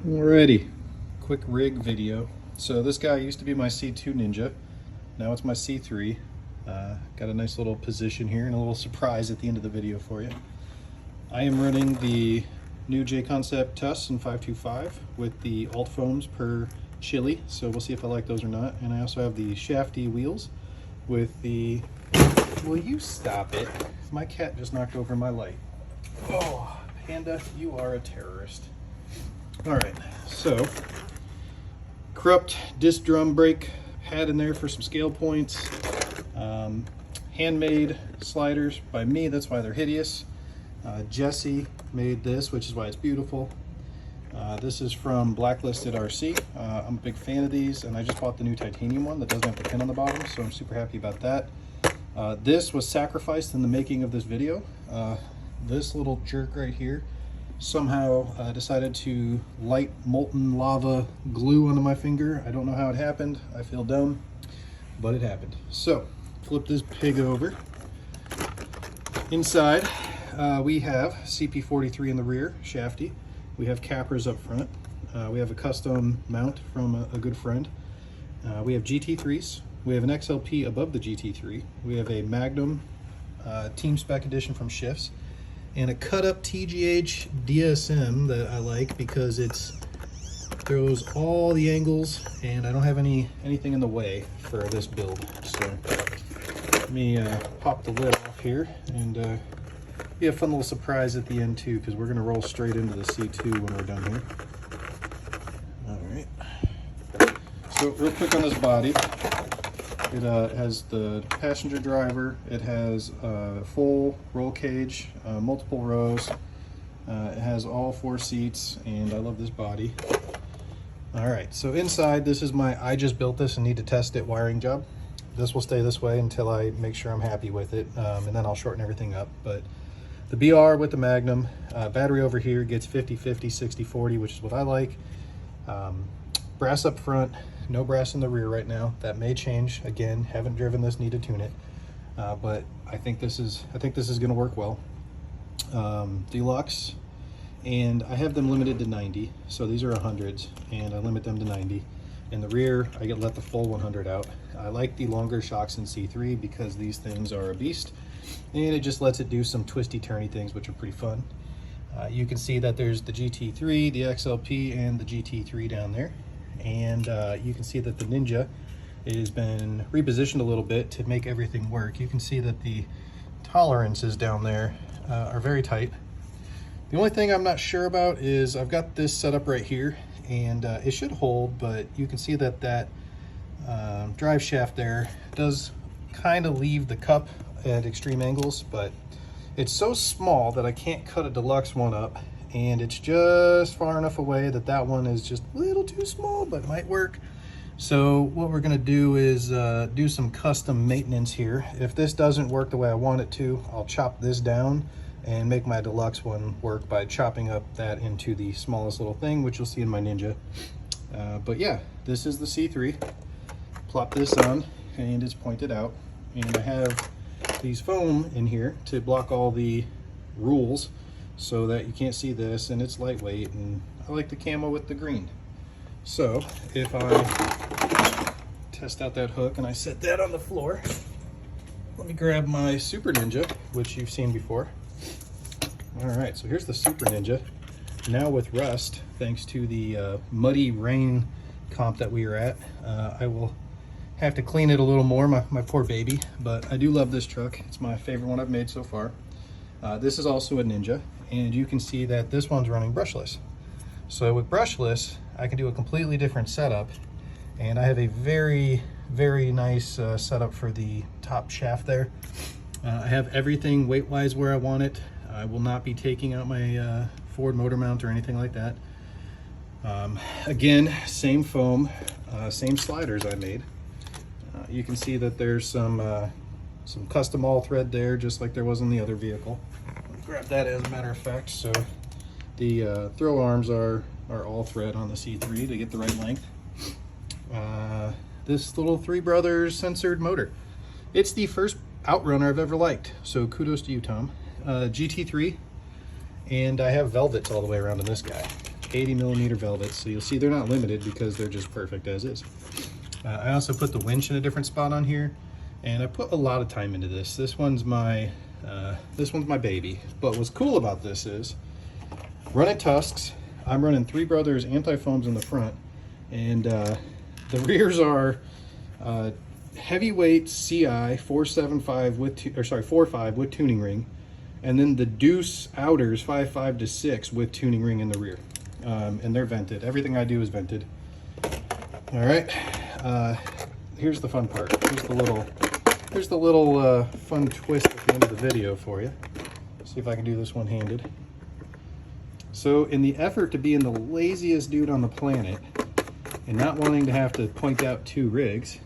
Alrighty, quick rig video. So this guy used to be my C2 Ninja. Now it's my C3. Got a nice little position here and a little surprise at the end of the video for you. I am running the new J-Concept TUS in 525 with the alt foams per Chili, so we'll see if I like those or not. And I also have the shafty wheels with the... Will you stop it? My cat just knocked over my light. Oh, Panda, you are a terrorist. Alright, so corrupt disc drum brake pad in there for some scale points. Handmade sliders by me, that's why they're hideous. Jesse made this, which is why it's beautiful. This is from Blacklisted RC. I'm a big fan of these, and I just bought the new titanium one that doesn't have the pin on the bottom, so I'm super happy about that. This was sacrificed in the making of this video. This little jerk right here somehow decided to light molten lava glue onto my finger. I don't know how it happened. I feel dumb, but it happened. So, flip this pig over. Inside, we have CP43 in the rear, shafty. We have cappers up front. We have a custom mount from a good friend. We have GT3s. We have an XLP above the GT3. We have a Magnum Team Spec Edition from Shifts, and a cut-up TGH DSM that I like because it throws all the angles, and I don't have anything in the way for this build. So let me pop the lid off here, and be a fun little surprise at the end too, because we're going to roll straight into the C2 when we're done here. All right. So real quick on this body. It has the passenger driver, it has a full roll cage, multiple rows, it has all 4 seats, and I love this body. Alright, so inside, this is my I just built this and need to test it wiring job. This will stay this way until I make sure I'm happy with it, and then I'll shorten everything up. But the BR with the Magnum, battery over here gets 50-50, 60-40, which is what I like. Brass up front. No brass in the rear right now. That may change. Again, haven't driven this, need to tune it. But I think this is going to work well. Deluxe, and I have them limited to 90. So these are 100s, and I limit them to 90. In the rear, I let the full 100 out. I like the longer shocks in C3 because these things are a beast, and it just lets it do some twisty turny things, which are pretty fun. You can see that there's the GT3, the XLP, and the GT3 down there. And you can see that the Ninja has been repositioned a little bit to make everything work. You can see that the tolerances down there are very tight. The only thing I'm not sure about is I've got this set up right here, and it should hold, but you can see that that drive shaft there does kind of leave the cup at extreme angles, but it's so small that I can't cut a deluxe one up, and it's just far enough away that that one is just a little too small, but might work. So what we're gonna do is do some custom maintenance here. If this doesn't work the way I want it to, I'll chop this down and make my deluxe one work by chopping up that into the smallest little thing, which you'll see in my Ninja. But yeah, this is the C3. Plop this on, and it's pointed out. And I have these foam in here to block all the rules, so that you can't see this, and it's lightweight, and I like the camo with the green. So if I test out that hook and I set that on the floor, let me grab my Super Ninja, which you've seen before. All right, so here's the Super Ninja. Now with rust, thanks to the muddy rain comp that we were at, I will have to clean it a little more, my poor baby, but I do love this truck. It's my favorite one I've made so far. This is also a Ninja, and you can see that this one's running brushless. So with brushless, I can do a completely different setup, and I have a very, very nice setup for the top shaft there. I have everything weight-wise where I want it. I will not be taking out my Ford motor mount or anything like that. Again, same foam, same sliders I made. You can see that there's some custom all thread there, just like there was in the other vehicle. Grab that as a matter of fact. So the throw arms are all thread on the C3 to get the right length. This little Three Brothers censored motor. It's the first outrunner I've ever liked, so kudos to you, Tom. GT3, and I have velvets all the way around in this guy. 80 millimeter velvet. So you'll see they're not limited because they're just perfect as is. I also put the winch in a different spot on here, and I put a lot of time into this. This one's my baby. But what's cool about this is running tusks. I'm running Three Brothers anti-foams in the front, and the rears are heavyweight CI 475 with 4.5 with tuning ring, and then the Deuce outers 5.5 to 6 with tuning ring in the rear, and they're vented. Everything I do is vented. All right, here's the fun part. Here's the little fun twist at the end of the video for you. See if I can do this one-handed. So in the effort to being the laziest dude on the planet and not wanting to have to point out two rigs,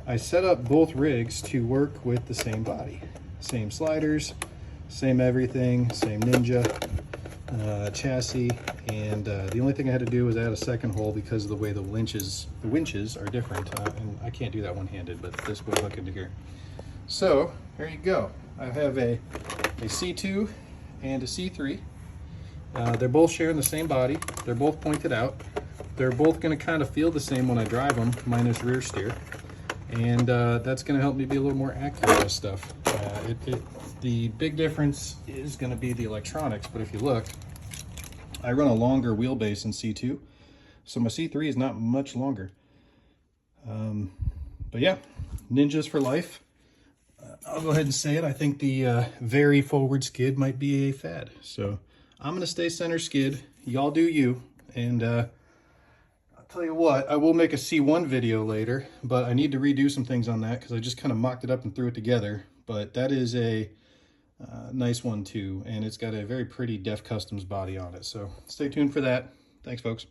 I set up both rigs to work with the same body. Same sliders, same everything, same Ninja chassis, and the only thing I had to do was add a second hole because of the way the winches are different, and I can't do that one-handed, but this will hook into here. So there you go. I have a C2 and a C3. They're both sharing the same body. They're both pointed out. They're both going to kind of feel the same when I drive them, minus rear steer. And that's going to help me be a little more accurate with stuff. The big difference is going to be the electronics, but if you look, I run a longer wheelbase in C2, so my C3 is not much longer. But yeah, Ninjas for life. I'll go ahead and say it. I think the very forward skid might be a fad. So I'm going to stay center skid. Y'all do you. And I'll tell you what, I will make a C1 video later, but I need to redo some things on that because I just kind of mocked it up and threw it together. But that is a nice one too, and it's got a very pretty Def Customs body on it. So stay tuned for that. Thanks, folks.